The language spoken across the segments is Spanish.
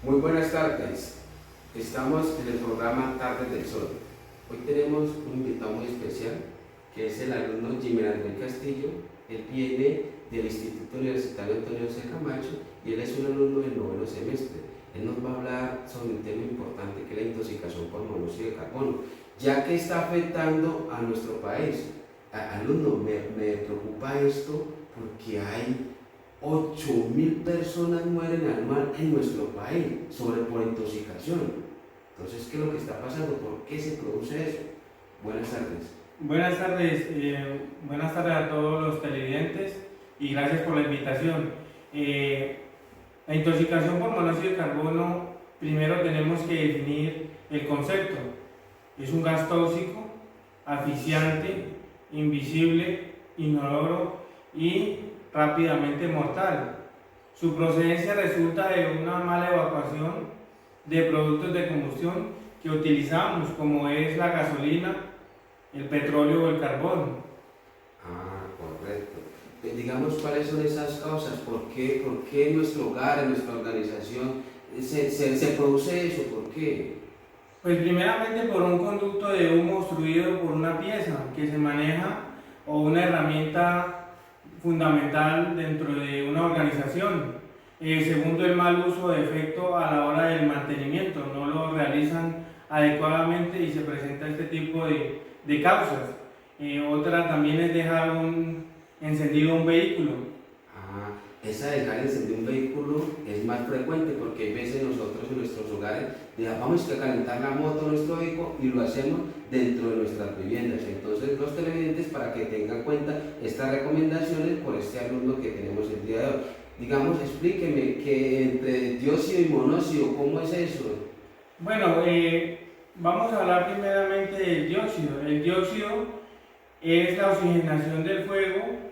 Muy buenas tardes, estamos en el programa Tardes del Sol. Hoy tenemos un invitado muy especial que es el alumno Jiménez del Castillo. Él viene del Instituto Universitario Antonio C. Camacho y él es un alumno del 9º semestre. Él nos va a hablar sobre un tema importante que es la intoxicación por monóxido de carbono, ya que está afectando a nuestro país. Alumno, me preocupa esto porque hay 8.000 personas mueren anual en nuestro país por intoxicación. Entonces, ¿qué es lo que está pasando? ¿Por qué se produce eso? Buenas tardes. Buenas tardes a todos los televidentes y gracias por la invitación. La intoxicación por monóxido de carbono, primero tenemos que definir el concepto. Es un gas tóxico, asfixiante, invisible, inoloro y rápidamente mortal. Su procedencia resulta de una mala evacuación de productos de combustión que utilizamos, como es la gasolina, el petróleo o el carbón. Correcto. Digamos, ¿cuáles son esas causas? ¿Por qué en nuestro hogar, en nuestra organización, se produce eso? ¿Por qué? Pues primeramente por un conducto de humo obstruido por una pieza que se maneja o una herramienta fundamental dentro de una organización. Segundo, el mal uso de efecto a la hora del mantenimiento, no lo realizan adecuadamente y se presenta este tipo de causas. Otra también es dejar encendido un vehículo. Esa dejar encendido un vehículo es más frecuente porque hay veces nosotros en nuestros hogares vamos a calentar la moto, nuestro vehículo, y lo hacemos dentro de nuestras viviendas. Entonces, los televidentes, para que tengan cuenta estas recomendaciones por este alumno que tenemos el día de hoy. Digamos, explíqueme que entre dióxido y monóxido, ¿cómo es eso? Bueno, vamos a hablar primeramente del dióxido. El dióxido es la oxigenación del fuego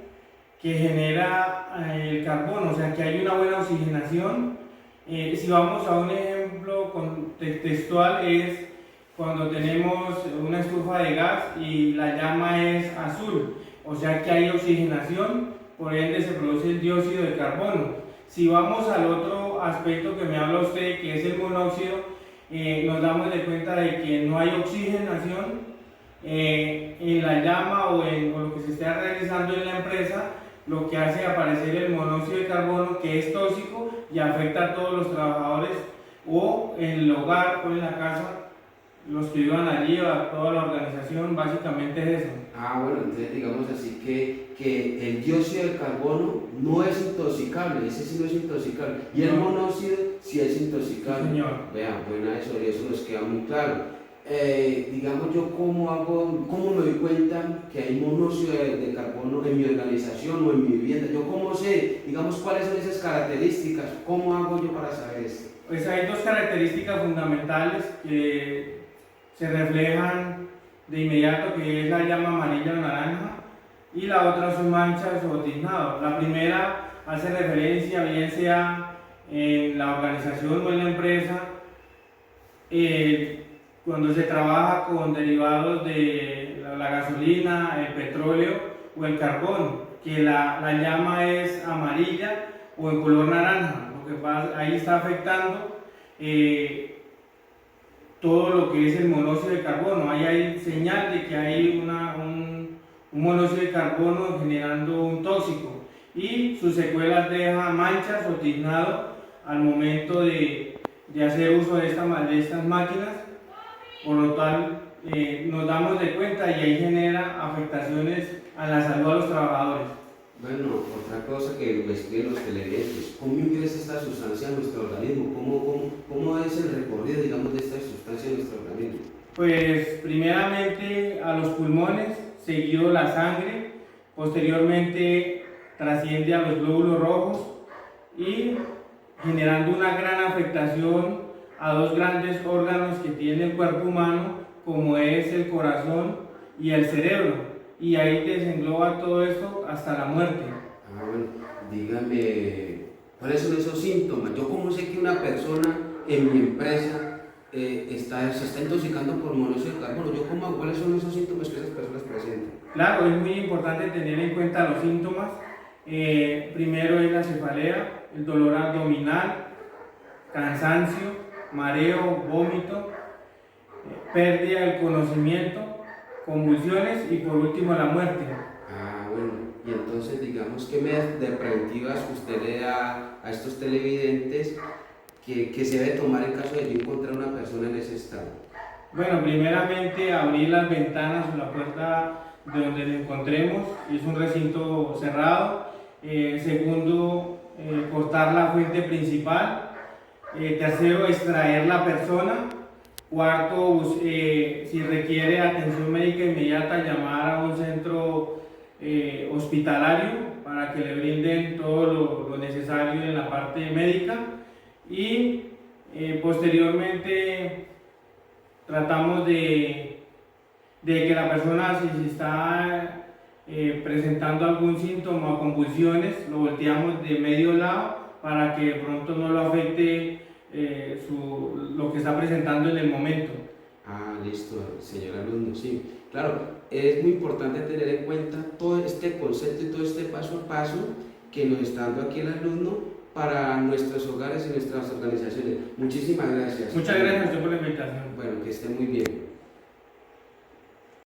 que genera el carbono, o sea que hay una buena oxigenación. Si vamos a un ejemplo textual, es cuando tenemos una estufa de gas y la llama es azul, o sea que hay oxigenación, por ende se produce el dióxido de carbono. Si vamos al otro aspecto que me habla usted, que es el monóxido, nos damos de cuenta de que no hay oxigenación en la llama o lo que se esté realizando en la empresa, lo que hace aparecer el monóxido de carbono, que es tóxico y afecta a todos los trabajadores o en el hogar o en la casa, los que vivan allí o a toda la organización. Básicamente es eso. Bueno, entonces digamos así que el dióxido de carbono no es intoxicable, ese sí no es intoxicable, y el monóxido sí es intoxicable. Sí, señor. Vean, bueno, eso nos queda muy claro. Digamos, yo cómo me doy cuenta que hay monóxido de carbono en mi organización o en mi vivienda. Yo cómo sé, digamos, cuáles son esas características, cómo hago yo para saber esto. Pues hay dos características fundamentales que se reflejan de inmediato, que es la llama amarilla o naranja, y la otra son manchas o tiznados. La primera hace referencia, bien sea en la organización o en la empresa, cuando se trabaja con derivados de la gasolina, el petróleo o el carbón, que la llama es amarilla o en color naranja. Lo que pasa, ahí está afectando todo lo que es el monóxido de carbono. Ahí hay señal de que hay un monóxido de carbono generando un tóxico, y sus secuelas deja manchas o tiznado al momento de hacer uso de estas máquinas. Por lo tal, nos damos de cuenta y ahí genera afectaciones a la salud de los trabajadores. Bueno, otra cosa que me escriben los televidentes, ¿cómo ingresa esta sustancia a nuestro organismo? ¿Cómo es el recorrido, digamos, de esta sustancia en nuestro organismo? Pues primeramente a los pulmones, seguido la sangre, posteriormente trasciende a los glóbulos rojos y generando una gran afectación a dos grandes órganos que tiene el cuerpo humano, como es el corazón y el cerebro, y ahí desengloba todo esto hasta la muerte. Bueno, dígame, ¿cuáles son esos síntomas? Yo cómo sé que una persona en mi empresa se está intoxicando por monóxido de carbono. ¿Yo cómo hago? ¿Cuáles son esos síntomas que esas personas presentan? Claro, es muy importante tener en cuenta los síntomas. Primero es la cefalea, el dolor abdominal, cansancio, mareo, vómito, pérdida del conocimiento, convulsiones y por último la muerte. Ah, bueno, y entonces digamos, ¿qué medidas de preventivas usted le da a estos televidentes que se debe tomar en caso de yo encontrar una persona en ese estado? Bueno, primeramente abrir las ventanas o la puerta de donde nos encontremos, es un recinto cerrado. Segundo, cortar la fuente principal. Tercero, extraer la persona. Cuarto, si requiere atención médica inmediata, llamar a un centro hospitalario para que le brinden todo lo necesario en la parte médica. Y posteriormente tratamos de que la persona, si está presentando algún síntoma o convulsiones, lo volteamos de medio lado para que de pronto no lo afecte lo que está presentando en el momento. Ah, listo, señor alumno, sí. Claro, es muy importante tener en cuenta todo este concepto y todo este paso a paso que nos está dando aquí el alumno para nuestros hogares y nuestras organizaciones. Muchísimas gracias. Muchas gracias a usted por la invitación. Bueno, que esté muy bien.